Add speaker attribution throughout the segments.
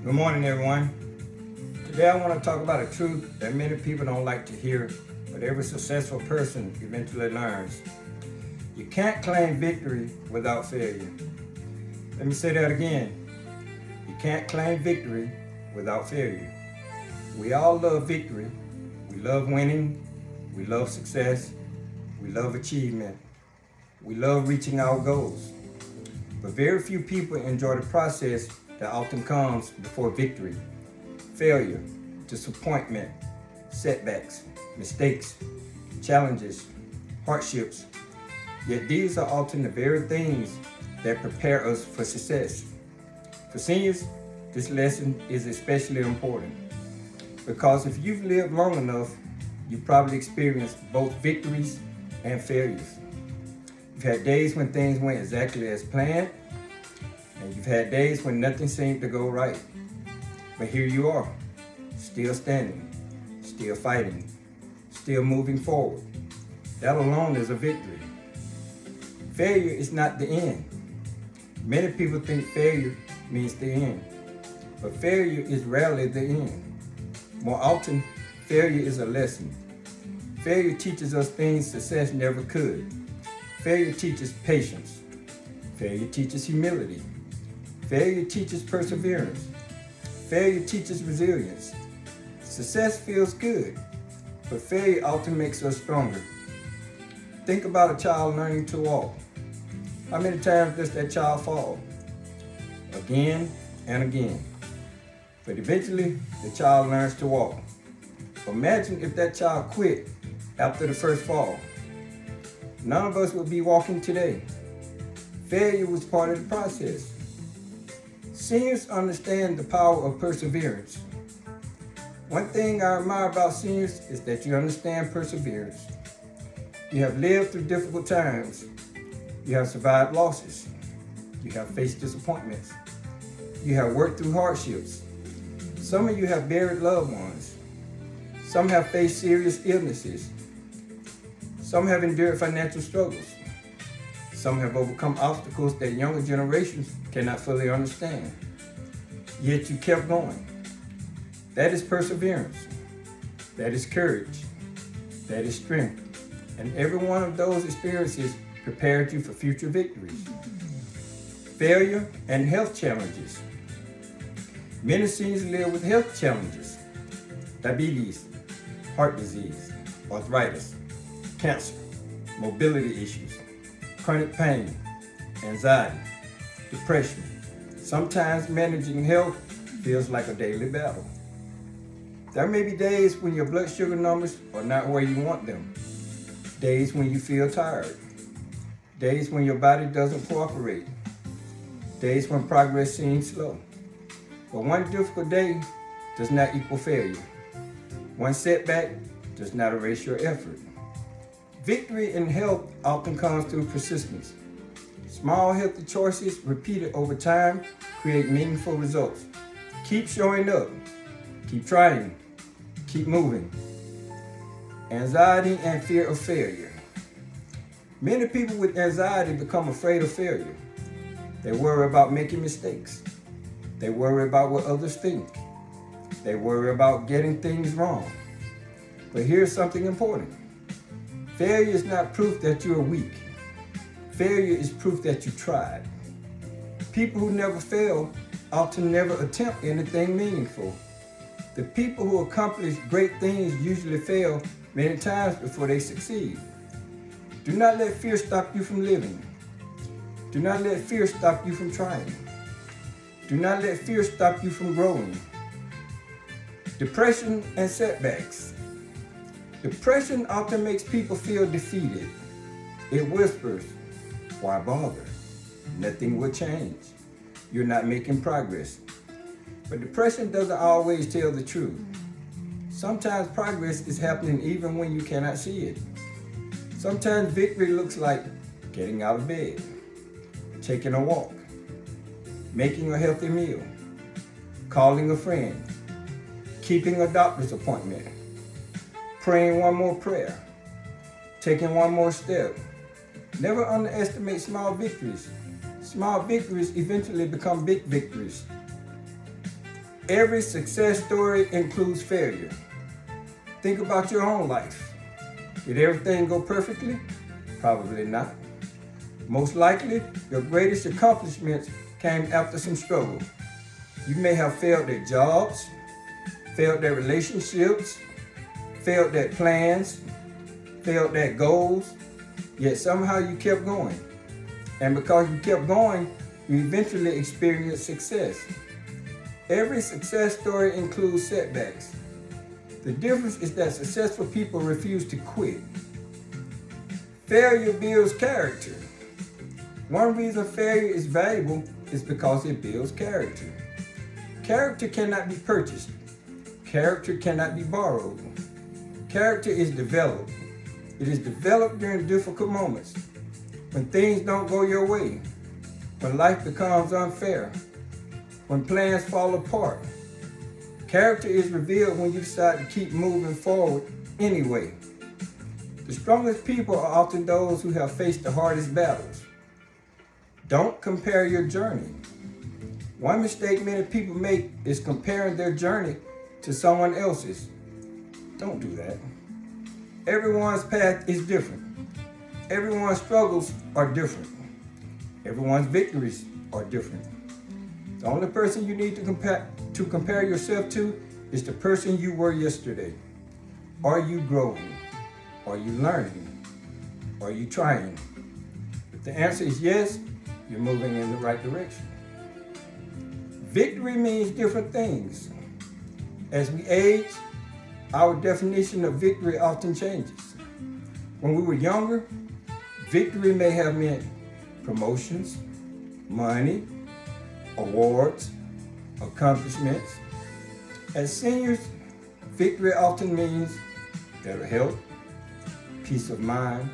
Speaker 1: Good morning, everyone. Today I want to talk about a truth that many people don't like to hear, but every successful person eventually learns. You can't claim victory without failure. Let me say that again. You can't claim victory without failure. We all love victory. We love winning. We love success. We love achievement. We love reaching our goals. But very few people enjoy the process that often comes before victory. Failure, disappointment, setbacks, mistakes, challenges, hardships. Yet these are often the very things that prepare us for success. For seniors, this lesson is especially important because if you've lived long enough, you've probably experienced both victories and failures. You've had days when things went exactly as planned, and you've had days when nothing seemed to go right. But here you are, still standing, still fighting, still moving forward. That alone is a victory. Failure is not the end. Many people think failure means the end, but failure is rarely the end. More often, failure is a lesson. Failure teaches us things success never could. Failure teaches patience. Failure teaches humility. Failure teaches perseverance. Failure teaches resilience. Success feels good, but failure often makes us stronger. Think about a child learning to walk. How many times does that child fall? Again and again. But eventually, the child learns to walk. Imagine if that child quit after the first fall. None of us would be walking today. Failure was part of the process. Seniors understand the power of perseverance. One thing I admire about seniors is that you understand perseverance. You have lived through difficult times. You have survived losses. You have faced disappointments. You have worked through hardships. Some of you have buried loved ones. Some have faced serious illnesses. Some have endured financial struggles. Some have overcome obstacles that younger generations cannot fully understand. Yet you kept going. That is perseverance. That is courage. That is strength. And every one of those experiences prepared you for future victories. Failure and health challenges. Many seniors live with health challenges. Diabetes, heart disease, arthritis, cancer, mobility issues, chronic pain, anxiety, depression. Sometimes managing health feels like a daily battle. There may be days when your blood sugar numbers are not where you want them. Days when you feel tired. Days when your body doesn't cooperate. Days when progress seems slow. But one difficult day does not equal failure. One setback does not erase your effort. Victory in health often comes through persistence. Small healthy choices repeated over time create meaningful results. Keep showing up. Keep trying. Keep moving. Anxiety and fear of failure. Many people with anxiety become afraid of failure. They worry about making mistakes. They worry about what others think. They worry about getting things wrong. But here's something important. Failure is not proof that you are weak. Failure is proof that you tried. People who never fail often never attempt anything meaningful. The people who accomplish great things usually fail many times before they succeed. Do not let fear stop you from living. Do not let fear stop you from trying. Do not let fear stop you from growing. Depression and setbacks. Depression often makes people feel defeated. It whispers, why bother? Nothing will change. You're not making progress. But depression doesn't always tell the truth. Sometimes progress is happening even when you cannot see it. Sometimes victory looks like getting out of bed, taking a walk, making a healthy meal, calling a friend, keeping a doctor's appointment, praying one more prayer, taking one more step. Never underestimate small victories. Small victories eventually become big victories. Every success story includes failure. Think about your own life. Did everything go perfectly? Probably not. Most likely, your greatest accomplishments came after some struggle. You may have failed at jobs, failed at relationships, failed at plans, failed at goals, yet somehow you kept going. And because you kept going, you eventually experienced success. Every success story includes setbacks. The difference is that successful people refuse to quit. Failure builds character. One reason failure is valuable is because it builds character. Character cannot be purchased. Character cannot be borrowed. Character is developed. It is developed during difficult moments, when things don't go your way, when life becomes unfair, when plans fall apart. Character is revealed when you decide to keep moving forward anyway. The strongest people are often those who have faced the hardest battles. Don't compare your journey. One mistake many people make is comparing their journey to someone else's. Don't do that. Everyone's path is different. Everyone's struggles are different. Everyone's victories are different. The only person you need to compare yourself to is the person you were yesterday. Are you growing? Are you learning? Are you trying? If the answer is yes, you're moving in the right direction. Victory means different things. As we age, our definition of victory often changes. When we were younger, victory may have meant promotions, money, awards, accomplishments. As seniors, victory often means better health, peace of mind,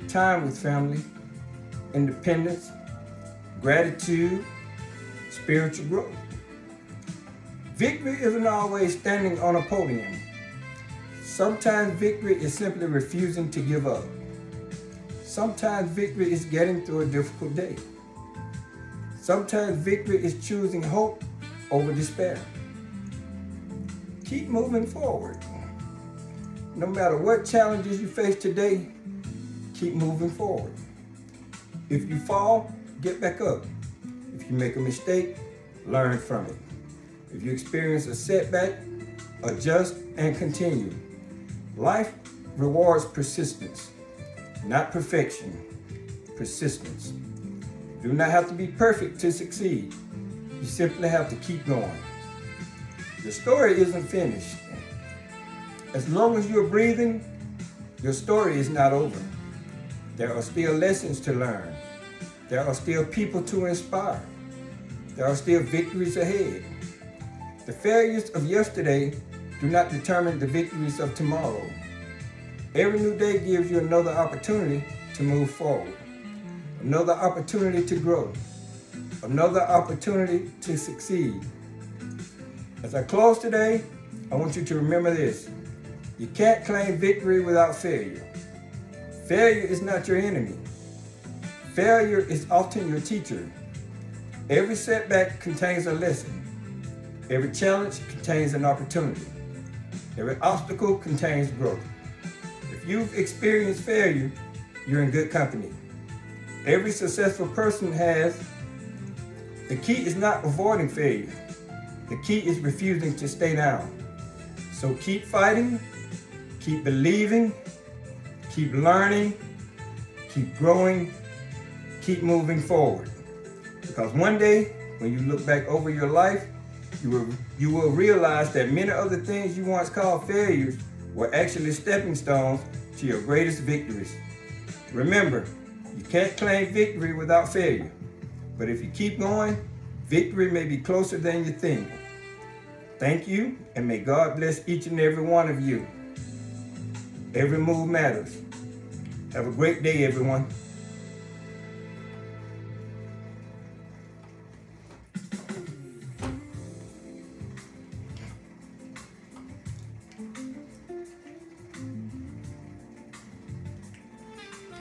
Speaker 1: time with family, independence, gratitude, spiritual growth. Victory isn't always standing on a podium. Sometimes victory is simply refusing to give up. Sometimes victory is getting through a difficult day. Sometimes victory is choosing hope over despair. Keep moving forward. No matter what challenges you face today, keep moving forward. If you fall, get back up. If you make a mistake, learn from it. If you experience a setback, adjust and continue. Life rewards persistence, not perfection, persistence. You do not have to be perfect to succeed. You simply have to keep going. The story isn't finished. As long as you're breathing, your story is not over. There are still lessons to learn. There are still people to inspire. There are still victories ahead. The failures of yesterday do not determine the victories of tomorrow. Every new day gives you another opportunity to move forward, another opportunity to grow, another opportunity to succeed. As I close today, I want you to remember this. You can't claim victory without failure. Failure is not your enemy. Failure is often your teacher. Every setback contains a lesson. Every challenge contains an opportunity. Every obstacle contains growth. If you've experienced failure, you're in good company. Every successful person has. The key is not avoiding failure. The key is refusing to stay down. So keep fighting, keep believing, keep learning, keep growing, keep moving forward. Because one day, when you look back over your life, you will realize that many of the things you once called failures were actually stepping stones to your greatest victories. Remember, you can't claim victory without failure. But if you keep going, victory may be closer than you think. Thank you, and may God bless each and every one of you. Every move matters. Have a great day, everyone.